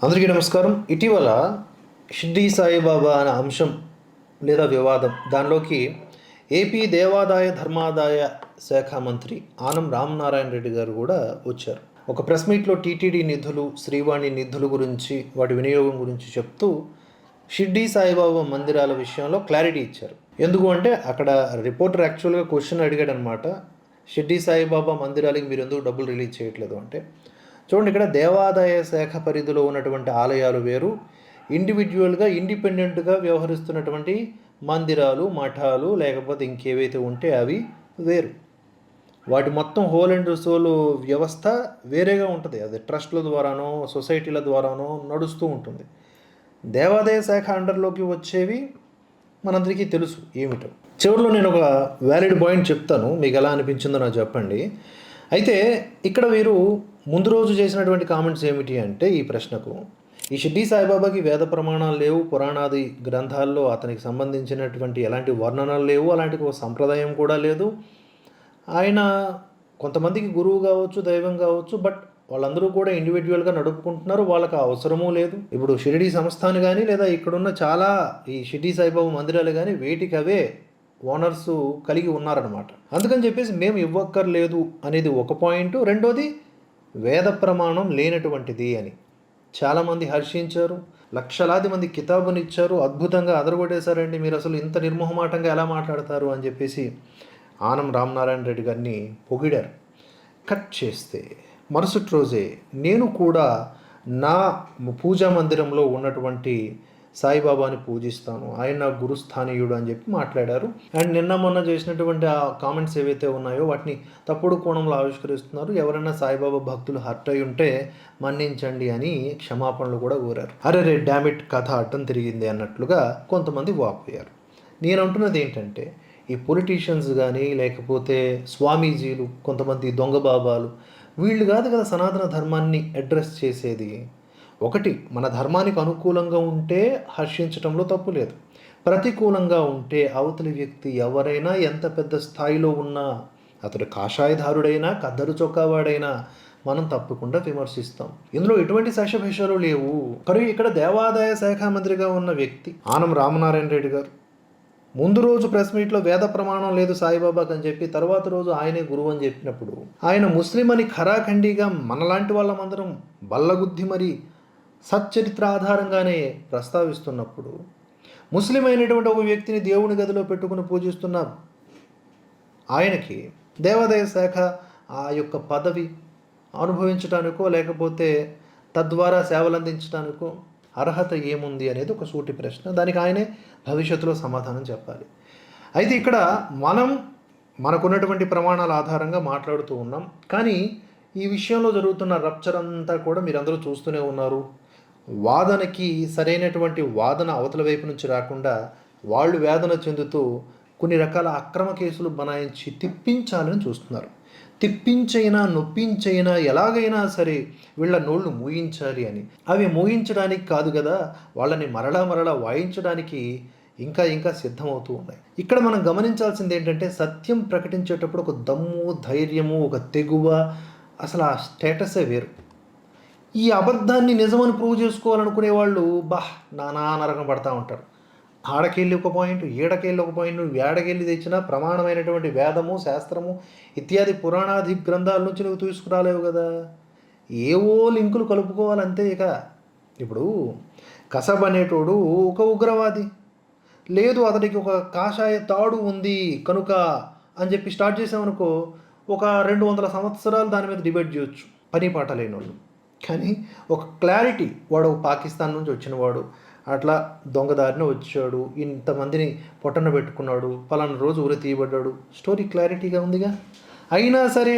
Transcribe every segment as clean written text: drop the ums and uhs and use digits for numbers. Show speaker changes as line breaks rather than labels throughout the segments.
అందరికీ నమస్కారం. ఇటీవల షిర్డీ సాయిబాబా అనే అంశం లేదా వివాదం దానిలోకి ఏపీ దేవాదాయ ధర్మాదాయ శాఖ మంత్రి ఆనం రామనారాయణ రెడ్డి గారు కూడా వచ్చారు. ఒక ప్రెస్ మీట్లో టీటీడీ నిధులు, శ్రీవాణి నిధుల గురించి, వాటి వినియోగం గురించి చెప్తూ షిర్డీ సాయిబాబా మందిరాల విషయంలో క్లారిటీ ఇచ్చారు. ఎందుకు అంటే అక్కడ రిపోర్టర్ యాక్చువల్గా క్వశ్చన్ అడిగాడు అనమాట. షిర్డీ సాయిబాబా మందిరాలకి మీరు ఎందుకు డబ్బులు రిలీజ్ చేయట్లేదు అంటే, చూడండి, ఇక్కడ దేవాదాయ శాఖ పరిధిలో ఉన్నటువంటి ఆలయాలు వేరు, ఇండివిజువల్గా ఇండిపెండెంట్గా వ్యవహరిస్తున్నటువంటి మందిరాలు, మఠాలు, లేకపోతే ఇంకేవైతే ఉంటే అవి వేరు. వాటి మొత్తం హోల్ అండ్ సోల్ వ్యవస్థ వేరేగా ఉంటుంది. అది ట్రస్ట్ల ద్వారానో సొసైటీల ద్వారానో నడుస్తూ ఉంటుంది. దేవాదాయ శాఖ అండర్లోకి వచ్చేవి మనందరికీ తెలుసు ఏమిటో. చివరిలో నేను ఒక వ్యాలిడ్ పాయింట్ చెప్తాను, మీకు ఎలా అనిపించిందో నాకు చెప్పండి. అయితే ఇక్కడ వీరు ముందు రోజు చేసినటువంటి కామెంట్స్ ఏమిటి అంటే, ఈ ప్రశ్నకు ఈ షిర్డీ సాయిబాబాకి వేద ప్రమాణాలు లేవు, పురాణాది గ్రంథాల్లో అతనికి సంబంధించినటువంటి ఎలాంటి వర్ణనలు లేవు, అలాంటి ఒక సంప్రదాయం కూడా లేదు. ఆయన కొంతమందికి గురువు కావచ్చు, దైవం కావచ్చు, బట్ వాళ్ళందరూ కూడా ఇండివిజువల్గా నడుపుకుంటున్నారు, వాళ్ళకి అవసరమూ లేదు. ఇప్పుడు షిరిడీ సంస్థాన్ కానీ లేదా ఇక్కడున్న చాలా ఈ షిర్డీ సాయిబాబా మందిరాలు కానీ వేటికి అవే ఓనర్సు కలిగి ఉన్నారనమాట. అందుకని చెప్పేసి మేము ఇవ్వక్కర్లేదు అనేది ఒక పాయింట్. రెండోది, వేద ప్రమాణం లేనటువంటిది అని చాలామంది హర్షించారు. లక్షలాది మంది కితాబునిచ్చారు, అద్భుతంగా అదరగొట్టేశారండి, మీరు అసలు ఇంత నిర్మోహమాటంగా ఎలా మాట్లాడతారు అని చెప్పేసి ఆనం రామనారాయణ రెడ్డి గారిని పొగిడారు. కట్ చేస్తే మరుసటి రోజే నేను కూడా నా పూజా మందిరంలో ఉన్నటువంటి సాయిబాబాని పూజిస్తాను, ఆయన నా గురుస్థానీయుడు అని చెప్పి మాట్లాడారు. అండ్ నిన్న మొన్న చేసినటువంటి ఆ కామెంట్స్ ఏవైతే ఉన్నాయో వాటిని తప్పుడు కోణంలో ఆవిష్కరిస్తున్నారు. ఎవరైనా సాయిబాబా భక్తులు హర్ట్ అయి ఉంటే మన్నించండి అని క్షమాపణలు కూడా కోరారు. అరే డామిట్, కథ అడ్డం తిరిగింది అన్నట్లుగా కొంతమంది వాపోయారు. నేను అంటున్నది ఏంటంటే, ఈ పొలిటీషియన్స్ కానీ లేకపోతే స్వామీజీలు, కొంతమంది దొంగ బాబాలు, వీళ్ళు కాదు కదా సనాతన ధర్మాన్ని అడ్రస్ చేసేది. ఒకటి, మన ధర్మానికి అనుకూలంగా ఉంటే హర్షించటంలో తప్పు లేదు. ప్రతికూలంగా ఉంటే అవతలి వ్యక్తి ఎవరైనా ఎంత పెద్ద స్థాయిలో ఉన్నా, అతడు కాషాయధారుడైనా కద్దరు చొక్కావాడైనా మనం తప్పకుండా విమర్శిస్తాం. ఇందులో ఎటువంటి శేషభేషాలు లేవు. కానీ ఇక్కడ దేవాదాయ శాఖ మంత్రిగా ఉన్న వ్యక్తి ఆనం రామనారాయణ రెడ్డి గారు ముందు రోజు ప్రెస్ మీట్లో వేద ప్రమాణం లేదు సాయిబాబాకి అని చెప్పి, తర్వాత రోజు ఆయనే గురువు అని చెప్పినప్పుడు, ఆయన ముస్లిం అని ఖరాఖండిగా మనలాంటి వాళ్ళమందరం బల్లగుద్ది మరి సచ్చరిత్ర ఆధారంగానే ప్రస్తావిస్తున్నప్పుడు, ముస్లిం అయినటువంటి ఒక వ్యక్తిని దేవుని గదిలో పెట్టుకుని పూజిస్తున్న ఆయనకి దేవాదాయ శాఖ ఆ యొక్క పదవి అనుభవించడానికో లేకపోతే తద్వారా సేవలు అందించడానికో అర్హత ఏముంది అనేది ఒక సూటి ప్రశ్న. దానికి ఆయనే భవిష్యత్తులో సమాధానం చెప్పాలి. అయితే ఇక్కడ మనకున్నటువంటి ప్రమాణాల ఆధారంగా మాట్లాడుతూ ఉన్నాం. కానీ ఈ విషయంలో జరుగుతున్న రప్చర్ అంతా కూడా మీరందరూ చూస్తూనే ఉన్నారు. వాదనకి సరైనటువంటి వాదన అవతల వైపు నుంచి రాకుండా వాళ్ళు వేదన చెందుతూ కొన్ని రకాల అక్రమ కేసులు బనాయించి తిప్పించాలని చూస్తున్నారు. తిప్పించైనా నొప్పించైనా ఎలాగైనా సరే వీళ్ళ నోళ్ళు మూయించాలి అని. అవి మూయించడానికి కాదు కదా, వాళ్ళని మరలా వాయించడానికి ఇంకా ఇంకా సిద్ధమవుతూ ఉన్నాయి. ఇక్కడ మనం గమనించాల్సింది ఏంటంటే, సత్యం ప్రకటించేటప్పుడు ఒక దమ్ము, ధైర్యము, ఒక తెగువ, అసలు ఆ స్టేటసే వేరు. ఈ అబద్ధాన్ని నిజమని ప్రూవ్ చేసుకోవాలనుకునే వాళ్ళు నానా నరకం పడతా ఉంటారు. ఆడకెళ్ళి ఒక పాయింట్, ఈడకెళ్ళి ఒక పాయింట్, నువ్వు ఏడకెళ్ళి తెచ్చినా ప్రమాణమైనటువంటి వేదము, శాస్త్రము ఇత్యాది పురాణాది గ్రంథాల నుంచి నువ్వు తీసుకురాలేవు కదా. ఏవో లింకులు కలుపుకోవాలంతే. ఇక ఇప్పుడు కసబ్ అనేటోడు ఒక ఉగ్రవాది, లేదు అతడికి ఒక కాషాయ తాడు ఉంది కనుక అని చెప్పి స్టార్ట్ చేసామనుకో, ఒక 200 సంవత్సరాలు దాని మీద డిబేట్ చేయొచ్చు, పని పాట లేని వాళ్ళు. కానీ ఒక క్లారిటీ, వాడు పాకిస్తాన్ నుంచి వచ్చినవాడు, అట్లా దొంగదారిన వచ్చాడు, ఇంతమందిని పొట్టన పెట్టుకున్నాడు, పలానా రోజు ఉరి తీయబడ్డాడు, స్టోరీ క్లారిటీగా ఉందిగా. అయినా సరే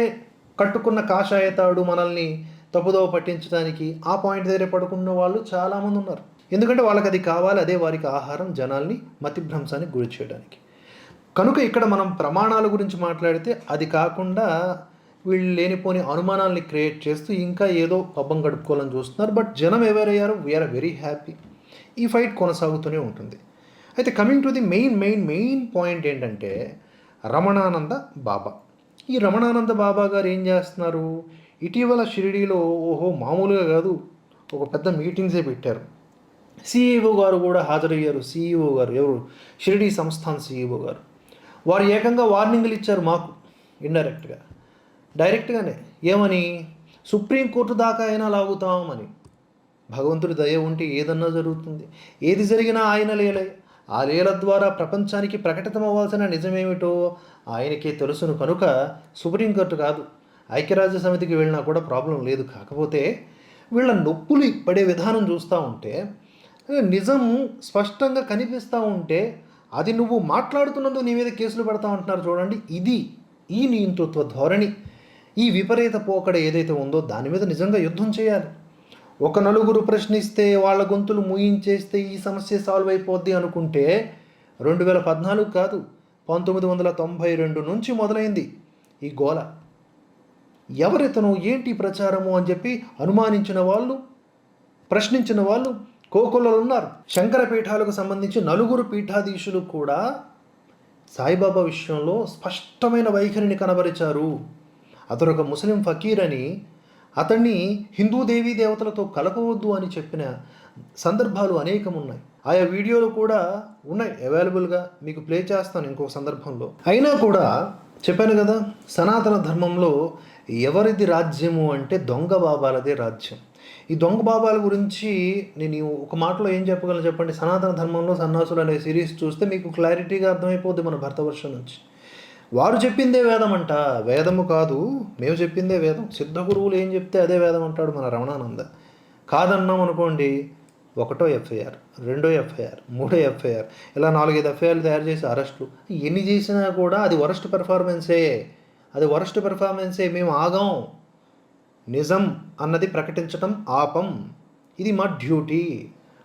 కట్టుకున్న కాషాయతాడు మనల్ని తప్పుదోవ పట్టించడానికి ఆ పాయింట్ దగ్గర పడుకున్న వాళ్ళు చాలామంది ఉన్నారు. ఎందుకంటే వాళ్ళకి అది కావాలి, అదే వారికి ఆహారం, జనాల్ని మతిభ్రంశానికి గురి చేయడానికి. కనుక ఇక్కడ మనం ప్రమాణాల గురించి మాట్లాడితే అది కాకుండా వీళ్ళు లేనిపోని అనుమానాల్ని క్రియేట్ చేస్తూ ఇంకా ఏదో పబ్బం గడుపుకోవాలని చూస్తున్నారు. బట్ జనం ఎవరయ్యారు, వీఆర్ వెరీ హ్యాపీ. ఈ ఫైట్ కొనసాగుతూనే ఉంటుంది. అయితే coming to the main point ఏంటంటే, రమణానంద బాబా. ఈ రమణానంద బాబా గారు ఏం చేస్తున్నారు? ఇటీవల షిరిడీలో మామూలుగా కాదు, ఒక పెద్ద మీటింగ్సే పెట్టారు. సిఈఓ గారు కూడా హాజరయ్యారు. సిఈఓ గారు ఎవరు, షిరిడి సంస్థాన్ సిఈఓ గారు. వారు ఏకంగా వార్నింగ్లు ఇచ్చారు మాకు, ఇండైరెక్ట్గా, డైరెక్ట్గానే. ఏమని? సుప్రీంకోర్టు దాకా అయినా లాగుతామని. భగవంతుడి దయ ఉంటే ఏదన్నా జరుగుతుంది. ఏది జరిగినా ఆయన లీలే. ఆ లీల ద్వారా ప్రపంచానికి ప్రకటితమవ్వాల్సిన నిజమేమిటో ఆయనకే తెలుసును కనుక సుప్రీంకోర్టు కాదు, ఐక్యరాజ్య సమితికి వెళ్ళినా కూడా ప్రాబ్లం లేదు. కాకపోతే వీళ్ళ నొప్పులు పడే విధానం చూస్తూ ఉంటే, నిజం స్పష్టంగా కనిపిస్తూ ఉంటే అది నువ్వు మాట్లాడుతున్నందుకు నీ మీద కేసులు పెడతా ఉంటున్నారు చూడండి. ఈ నియంతృత్వ ధోరణి, ఈ విపరీత పోకడ ఏదైతే ఉందో దాని మీద నిజంగా యుద్ధం చేయాలి. ఒక నలుగురు ప్రశ్నిస్తే వాళ్ళ గొంతులు మూయించేస్తే ఈ సమస్య సాల్వ్ అయిపోద్ది అనుకుంటే 2014 కాదు, 1992 నుంచి మొదలైంది ఈ గోల. ఎవరితను, ఏంటి ప్రచారము అని చెప్పి అనుమానించిన వాళ్ళు, ప్రశ్నించిన వాళ్ళు కోకొల్లలు ఉన్నారు. శంకర పీఠాలకు సంబంధించి 4 పీఠాధీశులు కూడా సాయిబాబా విషయంలో స్పష్టమైన వైఖరిని కనబరిచారు. అతడు ఒక ముస్లిం ఫకీర్ అని, అతన్ని హిందూ దేవీ దేవతలతో కలపవద్దు అని చెప్పిన సందర్భాలు అనేకం ఉన్నాయి. ఆయా వీడియోలు కూడా ఉన్నాయి అవైలబుల్గా, మీకు ప్లే చేస్తాను ఇంకొక సందర్భంలో. అయినా కూడా చెప్పాను కదా, సనాతన ధర్మంలో ఎవరిది రాజ్యము అంటే దొంగ బాబాలదే రాజ్యం. ఈ దొంగ బాబాల గురించి నేను ఒక మాటలో ఏం చెప్పగలను చెప్పండి. సనాతన ధర్మంలో సన్నాసులు అనే సిరీస్ చూస్తే మీకు క్లారిటీగా అర్థమైపోద్ది మన భరతవర్షం నుంచి. వారు చెప్పిందే వేదం అంట, వేదము కాదు మేము చెప్పిందే వేదం. సిద్ధ గురువులు ఏం చెప్తే అదే వేదం అంటాడు మన రమణానంద. కాదన్నాం అనుకోండి, 1వ ఎఫ్ఐఆర్, 2వ ఎఫ్ఐఆర్, 3వ ఎఫ్ఐఆర్, ఇలా 4-5 ఎఫ్ఐఆర్లు తయారు చేసి అరెస్టులు. ఎన్ని చేసినా కూడా అది వరస్ట్ పెర్ఫార్మెన్సే. మేము ఆగాం, నిజం అన్నది ప్రకటించటం ఆపం. ఇది మా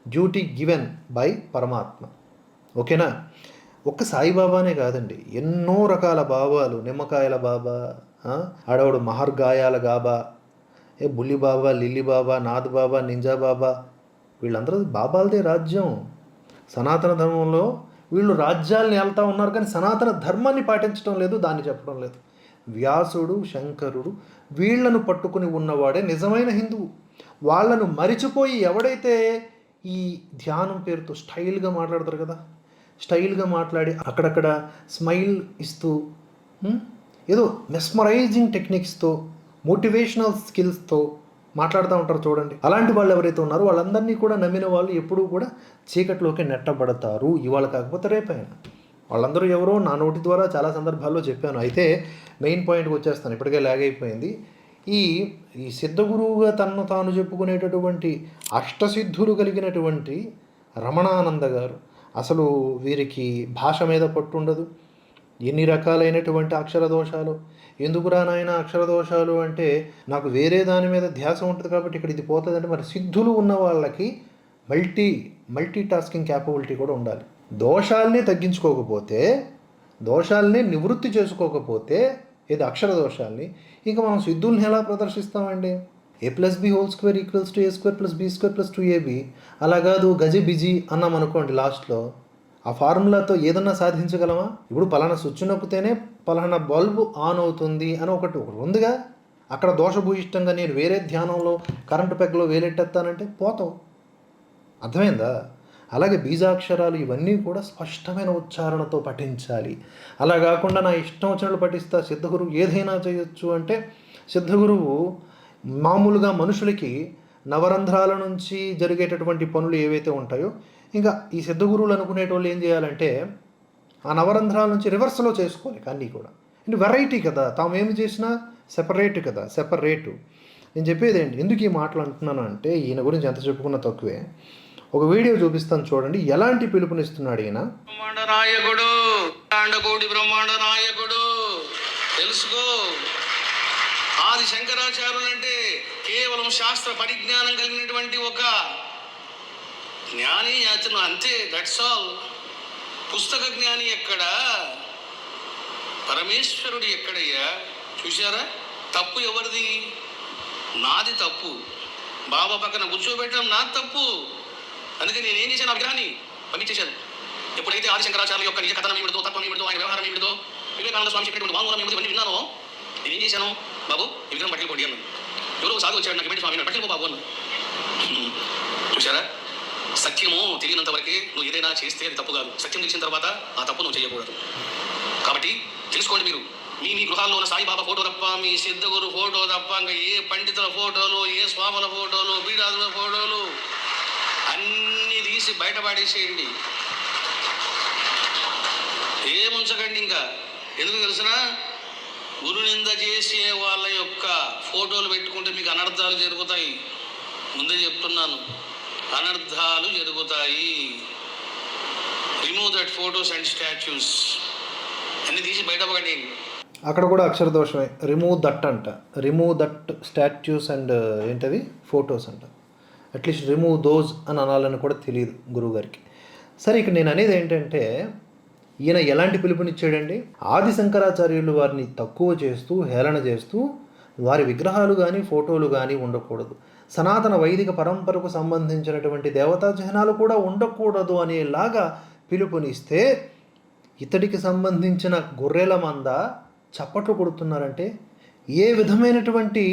డ్యూటీ గివెన్ బై పరమాత్మ. ఓకేనా? ఒక్క సాయిబాబానే కాదండి, ఎన్నో రకాల బాబాలు, నిమ్మకాయల బాబా, ఆడవాడు మహర్గాయాల బాబా, బుల్లి బాబా, లిల్లీ బాబా, నాథ్ బాబా, నింజా బాబా, వీళ్ళందరూ బాబాలదే రాజ్యం. సనాతన ధర్మంలో వీళ్ళు రాజ్యాలను వెళ్తూ ఉన్నారు కానీ సనాతన ధర్మాన్ని పాటించడం లేదు, దాన్ని చెప్పడం లేదు. వ్యాసుడు, శంకరుడు వీళ్లను పట్టుకుని ఉన్నవాడే నిజమైన హిందువు. వాళ్ళను మరిచిపోయి ఎవడైతే ఈ ధ్యానం పేరుతో స్టైల్గా మాట్లాడతారు కదా, స్టైల్గా మాట్లాడి అక్కడక్కడ స్మైల్ ఇస్తూ ఏదో మెస్మరైజింగ్ టెక్నిక్స్తో, మోటివేషనల్ స్కిల్స్తో మాట్లాడుతూ ఉంటారు చూడండి. అలాంటి వాళ్ళు ఎవరైతే ఉన్నారో వాళ్ళందరినీ కూడా నమ్మిన వాళ్ళు ఎప్పుడూ కూడా చీకట్లోకి నెట్టబడతారు. ఇవాళ కాకపోతే రేపైనా. వాళ్ళందరూ ఎవరో నా నోటి ద్వారా చాలా సందర్భాల్లో చెప్పాను. అయితే మెయిన్ పాయింట్కి వచ్చేస్తాను, ఇప్పటికే లాగ్ అయిపోయింది. ఈ సిద్ధగురువుగా తనను తాను చెప్పుకునేటటువంటి అష్టసిద్ధులు కలిగినటువంటి రమణానంద గారు, అసలు వీరికి భాష మీద పట్టుండదు. ఎన్ని రకాలైనటువంటి అక్షర దోషాలు. ఎందుకురా నాయన అక్షర దోషాలు అంటే, నాకు వేరే దాని మీద ధ్యాస ఉంటుంది కాబట్టి ఇక్కడ ఇది పోతుందంటే, మరి సిద్ధులు ఉన్న వాళ్ళకి మల్టీ టాస్కింగ్ క్యాపబిలిటీ కూడా ఉండాలి. దోషాలనే తగ్గించుకోకపోతే, దోషాలనే నివృత్తి చేసుకోకపోతే, ఇది అక్షర దోషాలని, ఇంకా మనం సిద్ధుల్ని ఎలా ప్రదర్శిస్తామండి? a+b² = a² + b² + 2ab. అలా కాదు గజి బిజీ అన్నాం అనుకోండి, లాస్ట్లో ఆ ఫార్ములాతో ఏదన్నా సాధించగలమా? ఇప్పుడు పలానా స్విచ్ నొక్కితేనే పలానా బల్బు ఆన్ అవుతుంది అని ఒకటి ఉందిగా. అక్కడ దోషభూయిష్టంగా నేను వేరే ధ్యానంలో కరెంటు పెగ్గలో వేలెట్టేస్తానంటే పోతావు. అర్థమైందా? అలాగే బీజాక్షరాలు ఇవన్నీ కూడా స్పష్టమైన ఉచ్చారణతో పఠించాలి. అలా కాకుండా నా ఇష్టం వచ్చినట్లు పఠిస్తా, సిద్ధగురువు ఏదైనా చేయొచ్చు అంటే, సిద్ధగురువు మామూలుగా మనుషులకి నవరంధ్రాల నుంచి జరిగేటటువంటి పనులు ఏవైతే ఉంటాయో, ఇంకా ఈ సిద్ధగురువులు అనుకునేటోళ్ళు ఏం చేయాలంటే ఆ నవరంధ్రాల నుంచి రివర్స్లో చేసుకోవాలి. అన్నీ కూడా అంటే వెరైటీ కదా, తాము ఏమి చేసినా సెపరేటు. నేను చెప్పేది ఏంటి, ఎందుకు ఈ మాటలు అంటున్నాను అంటే, ఈయన గురించి ఎంత చెప్పుకున్నా తక్కువే. ఒక వీడియో చూపిస్తాను చూడండి, ఎలాంటి పిలుపునిస్తున్నాడు ఈయన.
బ్రహ్మాండ నాయకుడు, అండకోటి బ్రహ్మాండ నాయకుడు తెలుసుకో. ఆది శంకరాచార్యులు అంటే కేవలం శాస్త్ర పరిజ్ఞానం కలిగినటువంటి ఒక జ్ఞాని, అతను అంతే, దట్స్ ఆల్. పుస్తక జ్ఞాని ఎక్కడ, పరమేశ్వరుడు ఎక్కడయ్యా? చూశారా? తప్పు ఎవరిది? నాది తప్పు. బాబా పక్కన కూర్చోబెట్టడం నాది తప్పు. అందుకే నేనేం చేశాను, ఆ విగ్రహాన్ని పంపించేశాను. ఎప్పుడైతే ఆది శంకరాచార్యుల యొక్క నిజ కథనం ఏమిటో, తత్వం ఏమిటో, ఆయన వ్యవహారం ఏమిటో, వివేకానంద స్వామి చెప్పినటువంటి వాంగ్మూలం ఏమిటో ఇవన్నీ విన్నాను. నేనేం చేశాను, బాబు ఈ విగ్రహం పట్టుకెళ్ళిపోండి అన్నాను. ఎవరో సాగు వచ్చాడు, నాకు ఏమిటి స్వామి పట్టుకెళ్ళిపో బాబు అన్నాను. చూసారా, సత్యము తెలియనంత వరకే నువ్వు ఏదైనా చేస్తే అది తప్పు కాదు. సత్యం తెలిసిన తర్వాత ఆ తప్పు నువ్వు చేయకూడదు. కాబట్టి తెలుసుకోండి, మీరు మీ మీ గృహాల్లో ఉన్న సాయిబాబా ఫోటో తప్ప, మీ సిద్ధగురు ఫోటో తప్ప, ఇంకా ఏ పండితుల ఫోటోలు, ఏ స్వాముల ఫోటోలు, పీఠాదుల ఫోటోలు అన్నీ తీసి బయటపడేసేయండి. ఏముంచకండి. ఇంకా ఎందుకు తెలిసిన, గురు నింద చేసే వాళ్ళ యొక్క ఫోటోలు పెట్టుకుంటే మీకు అనర్థాలు జరుగుతాయి. ముందే చెప్తున్నాను, అనర్థాలు జరుగుతాయి. Remove that photos and statues అన్ని తీసి బయటపడండి.
అక్కడ కూడా అక్షర దోషమే. రిమూవ్ దట్ అంట, రిమూవ్ దట్ స్టాచ్యూస్ అండ్ ఏంటవి ఫొటోస్ అంట. అట్లీస్ట్ రిమూవ్ దోస్ అని అనాలని కూడా తెలియదు గురువుగారికి. సరే, ఇక్కడ నేను అనేది ఏంటంటే, ఈయన ఎలాంటి పిలుపునిచ్చాడండి? ఆది శంకరాచార్యులు వారిని తక్కువ చేస్తూ, హేళన చేస్తూ, వారి విగ్రహాలు కానీ ఫోటోలు కానీ ఉండకూడదు, సనాతన వైదిక పరంపరకు సంబంధించినటువంటి దేవతా చిహ్నాలు కూడా ఉండకూడదు అనేలాగా పిలుపునిస్తే, ఇతడికి సంబంధించిన గొర్రెల మంద చప్పట్లు కొడుతున్నారంటే ఏ విధమైనటువంటి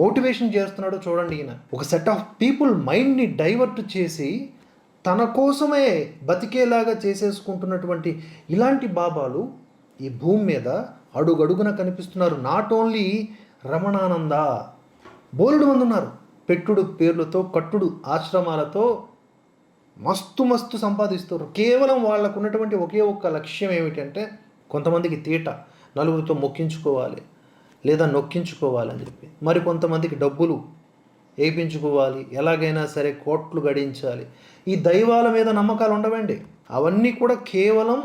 మోటివేషన్ చేస్తున్నాడో చూడండి. ఈయన ఒక సెట్ ఆఫ్ పీపుల్ మైండ్ని డైవర్ట్ చేసి తన కోసమే బతికేలాగా చేసేసుకుంటున్నటువంటి ఇలాంటి బాబాలు ఈ భూమి మీద అడుగడుగున కనిపిస్తున్నారు. నాట్ ఓన్లీ రమణానంద, బోలెడు మంది ఉన్నారు. పెట్టుడు పేర్లతో, కట్టుడు ఆశ్రమాలతో మస్తు మస్తు సంపాదిస్తారు. కేవలం వాళ్ళకు ఉన్నటువంటి ఒకే ఒక్క లక్ష్యం ఏమిటంటే, కొంతమందికి తీట, నలుగురితో మొక్కించుకోవాలి లేదా నొక్కించుకోవాలని చెప్పి, మరి కొంతమందికి డబ్బులు వేయించుకోవాలి, ఎలాగైనా సరే కోట్లు గడించాలి. ఈ దైవాల మీద నమ్మకాలు ఉండవండి. అవన్నీ కూడా కేవలం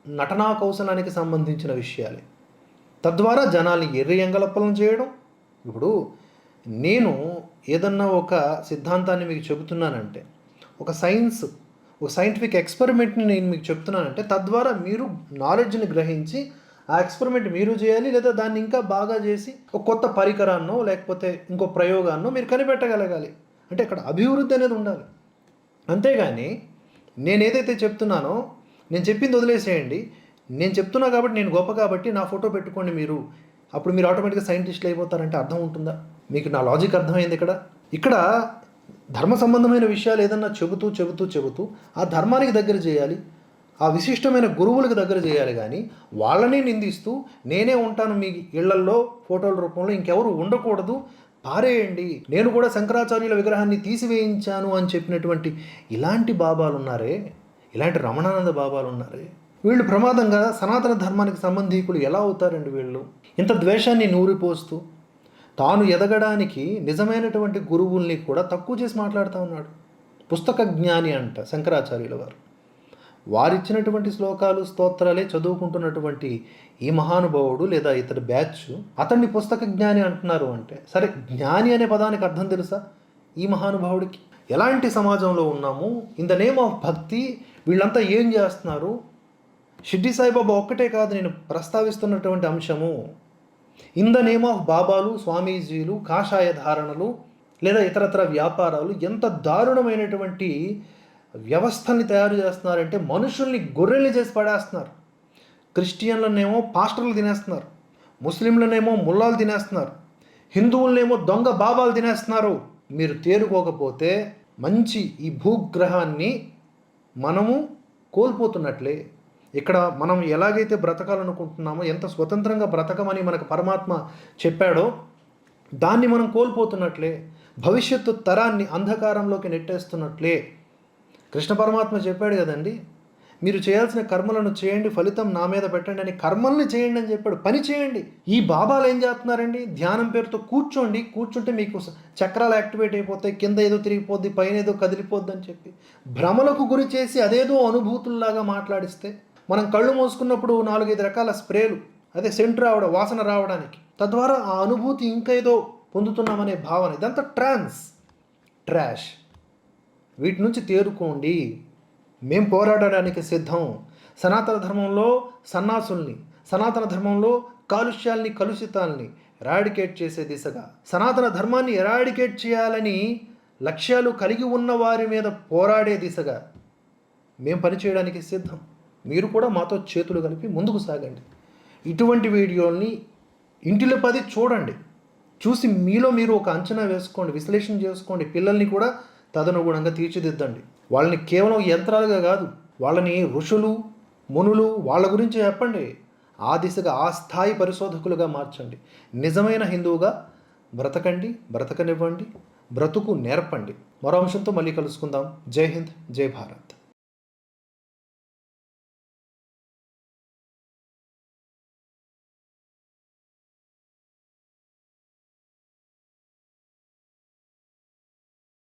నటనా కౌశలానికి సంబంధించిన విషయాలే. తద్వారా జనాల్ని ఎర్రయంగలప్పలం చేయడం. ఇప్పుడు నేను ఏదన్నా ఒక సిద్ధాంతాన్ని మీకు చెబుతున్నానంటే, ఒక సైంటిఫిక్ ఎక్స్పెరిమెంట్ని నేను మీకు చెప్తున్నానంటే, తద్వారా మీరు నాలెడ్జ్ని గ్రహించి ఆ ఎక్స్పెరిమెంట్ మీరు చేయాలి, లేదా దాన్ని ఇంకా బాగా చేసి ఒక కొత్త పరికరాన్నో లేకపోతే ఇంకో ప్రయోగాన్నో మీరు కనిపెట్టగలగాలి. అంటే ఇక్కడ అభివృద్ధి అనేది ఉండాలి. అంతేగాని నేను ఏదైతే చెప్తున్నానో, నేను చెప్పింది వదిలేసేయండి, నేను చెప్తున్నా కాబట్టి నేను గొప్ప కాబట్టి నా ఫోటో పెట్టుకోండి మీరు, అప్పుడు మీరు ఆటోమేటిక్గా సైంటిస్టులు అయిపోతారంటే అర్థం ఉంటుందా? మీకు నా లాజిక్ అర్థమైంది? ఇక్కడ ధర్మ సంబంధమైన విషయాలు ఏదన్నా చెబుతూ ఆ ధర్మానికి దగ్గర చేయాలి, ఆ విశిష్టమైన గురువులకు దగ్గర చేయాలి. కానీ వాళ్ళని నిందిస్తూ నేనే ఉంటాను మీ ఇళ్లల్లో ఫోటోల రూపంలో, ఇంకెవరు ఉండకూడదు, పారేయండి, నేను కూడా శంకరాచార్యుల విగ్రహాన్ని తీసివేయించాను అని చెప్పినటువంటి ఇలాంటి బాబాలు ఉన్నారే, ఇలాంటి రమణానంద బాబాలు ఉన్నారే, వీళ్ళు ప్రమాదంగా సనాతన ధర్మానికి సంబంధీకులు ఎలా అవుతారండి? వీళ్ళు ఇంత ద్వేషాన్ని నూరిపోస్తూ తాను ఎదగడానికి నిజమైనటువంటి గురువుల్ని కూడా తక్కువ చేసి మాట్లాడుతూ ఉన్నాడు. పుస్తక జ్ఞాని అంట శంకరాచార్యుల వారు. వారిచ్చినటువంటి శ్లోకాలు, స్తోత్రాలే చదువుకుంటున్నటువంటి ఈ మహానుభావుడు లేదా ఇతడి బ్యాచ్ అతన్ని పుస్తక జ్ఞాని అంటున్నారు అంటే, సరే జ్ఞాని అనే పదానికి అర్థం తెలుసా ఈ మహానుభావుడికి? ఎలాంటి సమాజంలో ఉన్నాము? ఇన్ ద నేమ్ ఆఫ్ భక్తి వీళ్ళంతా ఏం చేస్తున్నారు? షిర్డీ సాయిబాబా ఒక్కటే కాదు నేను ప్రస్తావిస్తున్నటువంటి అంశము. ఇన్ ద నేమ్ ఆఫ్ బాబాలు, స్వామీజీలు, కాషాయ ధారణలు లేదా ఇతరత్ర వ్యాపారాలు ఎంత దారుణమైనటువంటి వ్యవస్థల్ని తయారు చేస్తున్నారంటే, మనుషుల్ని గొర్రెల్ని చేసి పడేస్తున్నారు. క్రిస్టియన్లనేమో పాస్టర్లు తినేస్తున్నారు, ముస్లింలనేమో ముల్లాలు తినేస్తున్నారు, హిందువులనేమో దొంగ బాబాలు తినేస్తున్నారు. మీరు తేరుకోకపోతే మంచి ఈ భూగ్రహాన్ని మనము కోల్పోతున్నట్లే. ఇక్కడ మనం ఎలాగైతే బ్రతకాలనుకుంటున్నామో, ఎంత స్వతంత్రంగా బ్రతకమని మనకు పరమాత్మ చెప్పాడో దాన్ని మనం కోల్పోతున్నట్లే. భవిష్యత్తు తరాన్ని అంధకారంలోకి నెట్టేస్తున్నట్లే. కృష్ణ పరమాత్మ చెప్పాడు కదండి, మీరు చేయాల్సిన కర్మలను చేయండి, ఫలితం నా మీద పెట్టండి అని. కర్మల్ని చేయండి అని చెప్పాడు, పని చేయండి. ఈ బాబాలు ఏం చేస్తున్నారండి? ధ్యానం పేరుతో కూర్చుంటే మీకు చక్రాలు యాక్టివేట్ అయిపోతాయి, కింద ఏదో తిరిగిపోద్ది, పైన ఏదో కదిలిపోద్ది అని చెప్పి భ్రమలకు గురి చేసి అదేదో అనుభూతుల్లాగా మాట్లాడిస్తే, మనం కళ్ళు మూసుకున్నప్పుడు 4-5 రకాల స్ప్రేలు, అదే సెంట్ రావడం, వాసన రావడానికి, తద్వారా ఆ అనుభూతి ఇంకా ఏదో పొందుతున్నామనే భావన, ఇదంతా ట్రాష్. వీటి నుంచి తేరుకోండి. మేం పోరాడడానికి సిద్ధం. సనాతన ధర్మంలో సన్నాసుల్ని, సనాతన ధర్మంలో కాలుష్యాల్ని, కలుషితాల్ని ఎరాడికేట్ చేసే దిశగా, సనాతన ధర్మాన్ని ఎరాడికేట్ చేయాలని లక్ష్యాలు కలిగి ఉన్న వారి మీద పోరాడే దిశగా మేము పనిచేయడానికి సిద్ధం. మీరు కూడా మాతో చేతులు కలిపి ముందుకు సాగండి. ఇటువంటి వీడియోల్ని ఇంటిలో 10 చూడండి. చూసి మీలో మీరు ఒక అంచనా వేసుకోండి, విశ్లేషణ చేసుకోండి. పిల్లల్ని కూడా తదనుగుణంగా తీర్చిదిద్దండి. వాళ్ళని కేవలం యంత్రాలుగా కాదు, వాళ్ళని ఋషులు, మునులు వాళ్ళ గురించి చెప్పండి. ఆ దిశగా ఆ స్థాయి పరిశోధకులుగా మార్చండి. నిజమైన హిందువుగా బ్రతకండి, బ్రతకనివ్వండి, బ్రతుకు నేర్పండి. మరో అంశంతో మళ్ళీ కలుసుకుందాం. జై హింద్, జై భారత్.